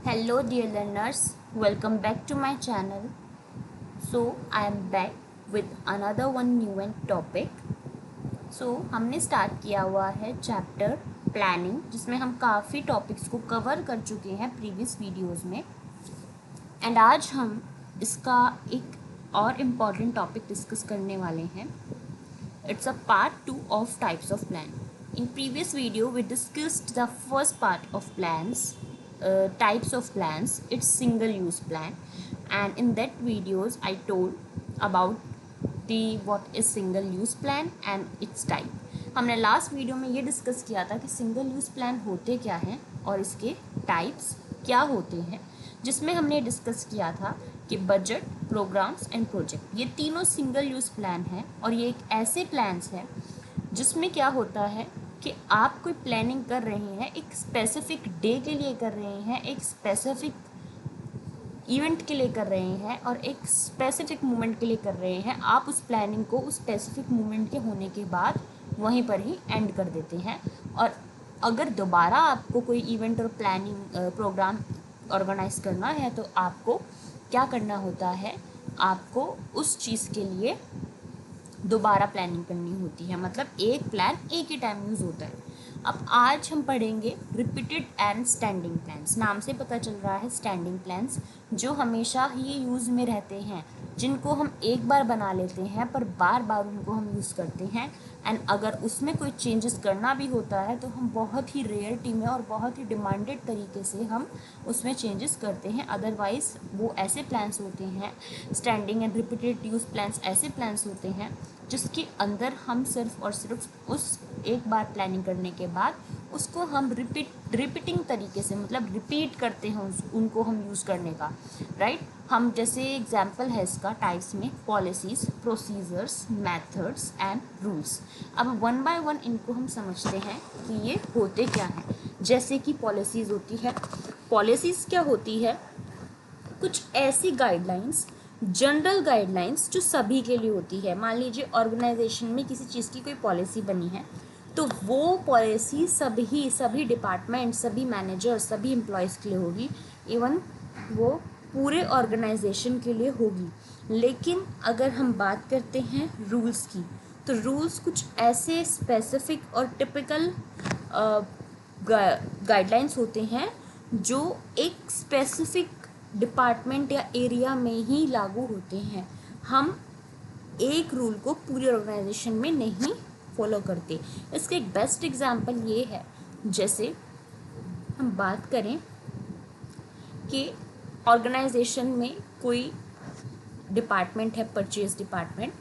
Hello dear learners, welcome back to my channel. So I am back with another one new and topic. हमने start किया हुआ है chapter planning, जिसमें हम काफ़ी टॉपिक्स को कवर कर चुके हैं प्रीवियस वीडियोस में। एंड आज हम इसका एक और इम्पॉर्टेंट टॉपिक डिस्कस करने वाले हैं. It's a part 2 of types of plan. In previous video, we discussed the first part of plans, types of plans. It's single use plan, and in that videos I told about the what is single use plan and its type. हमने last video में ये discuss किया था कि single use plan होते क्या हैं और इसके टाइप्स क्या होते हैं, जिसमें हमने डिस्कस किया था कि बजट, प्रोग्राम्स एंड प्रोजेक्ट, ये तीनों सिंगल यूज़ प्लान हैं. और ये एक ऐसे प्लान्स हैं जिसमें क्या होता है कि आप कोई प्लानिंग कर रहे हैं, एक स्पेसिफिक डे के लिए कर रहे हैं, एक स्पेसिफिक इवेंट के लिए कर रहे हैं और एक स्पेसिफिक मोमेंट के लिए कर रहे हैं. आप उस प्लानिंग को उस स्पेसिफिक मोमेंट के होने के बाद वहीं पर ही एंड कर देते हैं. और अगर दोबारा आपको कोई इवेंट और प्लानिंग प्रोग्राम ऑर्गेनाइज करना है तो आपको क्या करना होता है, आपको उस चीज़ के लिए दोबारा प्लानिंग करनी होती है. मतलब एक प्लान एक ही टाइम यूज़ होता है. अब आज हम पढ़ेंगे रिपीटेड एंड स्टैंडिंग प्लान्स. नाम से पता चल रहा है स्टैंडिंग प्लान्स जो हमेशा ही यूज़ में रहते हैं, जिनको हम एक बार बना लेते हैं पर बार बार उनको हम यूज़ करते हैं. एंड अगर उसमें कोई चेंजेस करना भी होता है तो हम बहुत ही रेयरिटी में और बहुत ही डिमांडेड तरीके से हम उसमें चेंजेस करते हैं. अदरवाइज़ वो ऐसे प्लान्स होते हैं, standing and repeated use plans ऐसे प्लान्स होते हैं जिसके अंदर हम सिर्फ और सिर्फ उस एक बार प्लानिंग करने के बाद उसको हम रिपीटिंग तरीके से, मतलब रिपीट करते हैं उनको हम यूज़ करने का. राइट. हम जैसे एग्जांपल है इसका टाइप्स में policies, procedures, methods and rules. अब वन बाय वन इनको हम समझते हैं कि ये होते क्या हैं. जैसे कि पॉलिसीज़ होती है. पॉलिसीज़ क्या होती है? कुछ ऐसी गाइडलाइंस, जनरल गाइडलाइंस जो सभी के लिए होती है. मान लीजिए ऑर्गेनाइजेशन में किसी चीज़ की कोई पॉलिसी बनी है तो वो पॉलिसी सभी डिपार्टमेंट, सभी मैनेजर, सभी एम्प्लॉयज़ के लिए होगी. इवन वो पूरे ऑर्गेनाइजेशन के लिए होगी. लेकिन अगर हम बात करते हैं रूल्स की, तो रूल्स कुछ ऐसे स्पेसिफिक और टिपिकल गाइडलाइंस होते हैं जो एक स्पेसिफिक डिपार्टमेंट या एरिया में ही लागू होते हैं. हम एक रूल को पूरी ऑर्गेनाइजेशन में नहीं फॉलो करते. इसका एक बेस्ट एग्जांपल ये है, जैसे हम बात करें कि ऑर्गेनाइजेशन में कोई डिपार्टमेंट है, परचेज डिपार्टमेंट,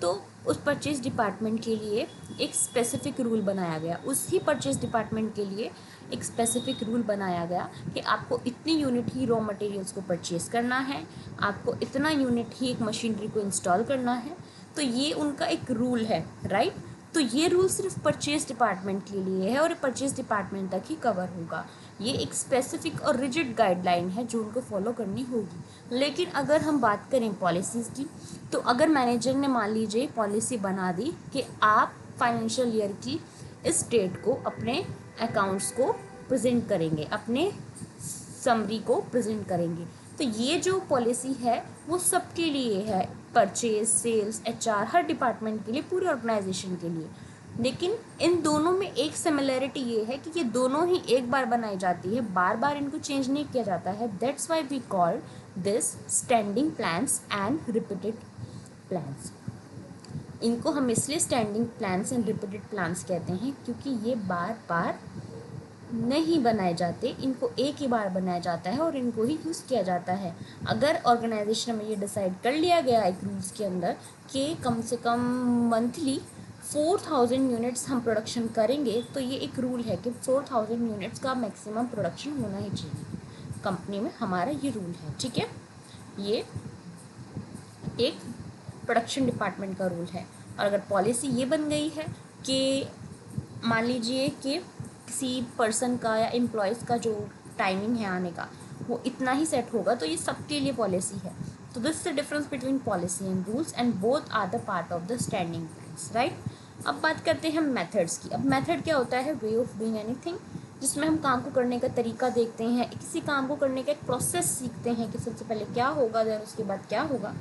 तो उस परचेज डिपार्टमेंट के लिए एक स्पेसिफिक रूल बनाया गया. उसी परचेज डिपार्टमेंट के लिए एक स्पेसिफिक रूल बनाया गया कि आपको इतनी यूनिट ही रॉ मटेरियल्स को परचेज़ करना है, आपको इतना यूनिट ही एक मशीनरी को इंस्टॉल करना है. तो ये उनका एक रूल है. राइट. तो ये रूल सिर्फ परचेज डिपार्टमेंट के लिए है और परचेज डिपार्टमेंट तक ही कवर होगा. ये एक स्पेसिफिक और रिजिड गाइडलाइन है जो उनको फॉलो करनी होगी. लेकिन अगर हम बात करें पॉलिसीज़ की, तो अगर मैनेजर ने मान लीजिए पॉलिसी बना दी कि आप फाइनेंशियल ईयर की इस डेट को अपने अकाउंट्स को प्रेजेंट करेंगे, अपने समरी को प्रेजेंट करेंगे, तो ये जो पॉलिसी है वो सबके लिए है. परचेज, सेल्स, एचआर, हर डिपार्टमेंट के लिए, पूरे ऑर्गेनाइजेशन के लिए. लेकिन इन दोनों में एक सिमिलरिटी ये है कि ये दोनों ही एक बार बनाई जाती है, बार बार इनको चेंज नहीं किया जाता है. That's why we call this standing plans and repeated plans. इनको हम इसलिए standing plans and repeated plans कहते हैं क्योंकि ये बार बार नहीं बनाए जाते. इनको एक ही बार बनाया जाता है और इनको ही यूज़ किया जाता है. अगर ऑर्गेनाइजेशन में ये डिसाइड कर लिया गया एक रूल्स के अंदर कि कम से कम मंथली 4000 यूनिट्स हम प्रोडक्शन करेंगे, तो ये एक रूल है कि 4000 यूनिट्स का मैक्सिमम प्रोडक्शन होना ही चाहिए कंपनी में. हमारा ये रूल है. ठीक है. ये एक प्रोडक्शन डिपार्टमेंट का रूल है. और अगर पॉलिसी ये बन गई है कि मान लीजिए कि किसी पर्सन का या एम्प्लॉयज़ का जो टाइमिंग है आने का वो इतना ही सेट होगा, तो ये सबके लिए पॉलिसी है. तो this is the difference between policy and rules and both are the part of the standing plans. Right. अब बात करते हैं मेथड्स की. अब मेथड क्या होता है? Way of doing anything. जिसमें हम काम को करने का तरीका देखते हैं, किसी काम को करने का एक प्रोसेस सीखते हैं कि सबसे पहले क्या होगा देन उसके बाद क्या होगा।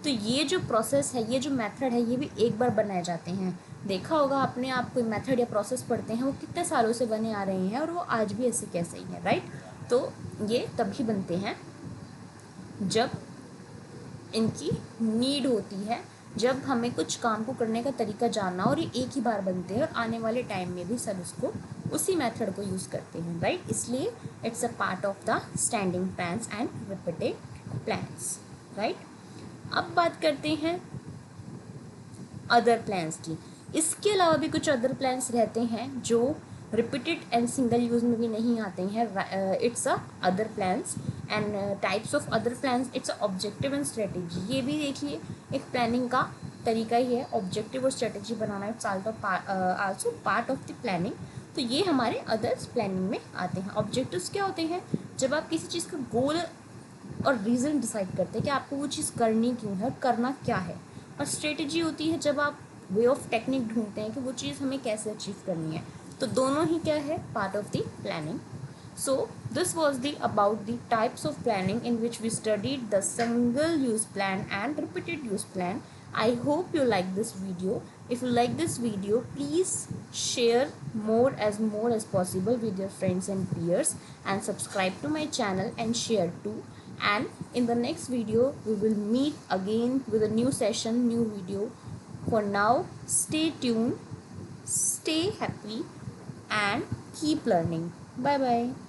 तो ये जो प्रोसेस है, ये जो मेथड है, ये भी एक बार बनाए जाते हैं। देखा होगा आपने, आप कोई मेथड या प्रोसेस पढ़ते हैं वो कितने सालों से बने आ रहे हैं और वो आज भी ऐसे कैसे ही है, राइट। तो ये तभी बनते हैं जब इनकी नीड होती है, जब हमें कुछ काम को करने का तरीका जानना, और ये एक ही बार बनते हैं और आने वाले टाइम में भी सब उसको उसी मेथड को यूज़ करते हैं, राइट। इसलिए it's a part of the standing plans and repeated plans, right. अब बात करते हैं अदर प्लान्स की। इसके अलावा भी कुछ अदर प्लान्स रहते हैं जो रिपीटेड एंड सिंगल यूज़ में भी नहीं आते हैं। It's a other plans and types of other plans, it's objective and strategy. ये भी देखिए एक प्लानिंग का तरीका ही है, ऑब्जेक्टिव और strategy banana. It's also part of the planning. तो ये हमारे अदर्स प्लानिंग में आते हैं। ऑब्जेक्टिव्स क्या होते हैं? जब आप किसी चीज़ का गोल और रीज़न डिसाइड करते हैं कि आपको वो चीज़ करनी क्यों है, करना क्या है। और स्ट्रेटजी होती है जब आप वे ऑफ टेक्निक ढूंढते हैं कि वो चीज़ हमें कैसे अचीव करनी है। तो दोनों ही क्या है, part of the planning. So this was the about the types of planning in which we studied the single use plan and repeated use plan. I hope you like this video. If you like this video, please share more as possible with your friends and peers, and subscribe to my channel and share too. And in the next video we will meet again with a new session, new video. For now, stay tuned, stay happy, and keep learning. Bye bye.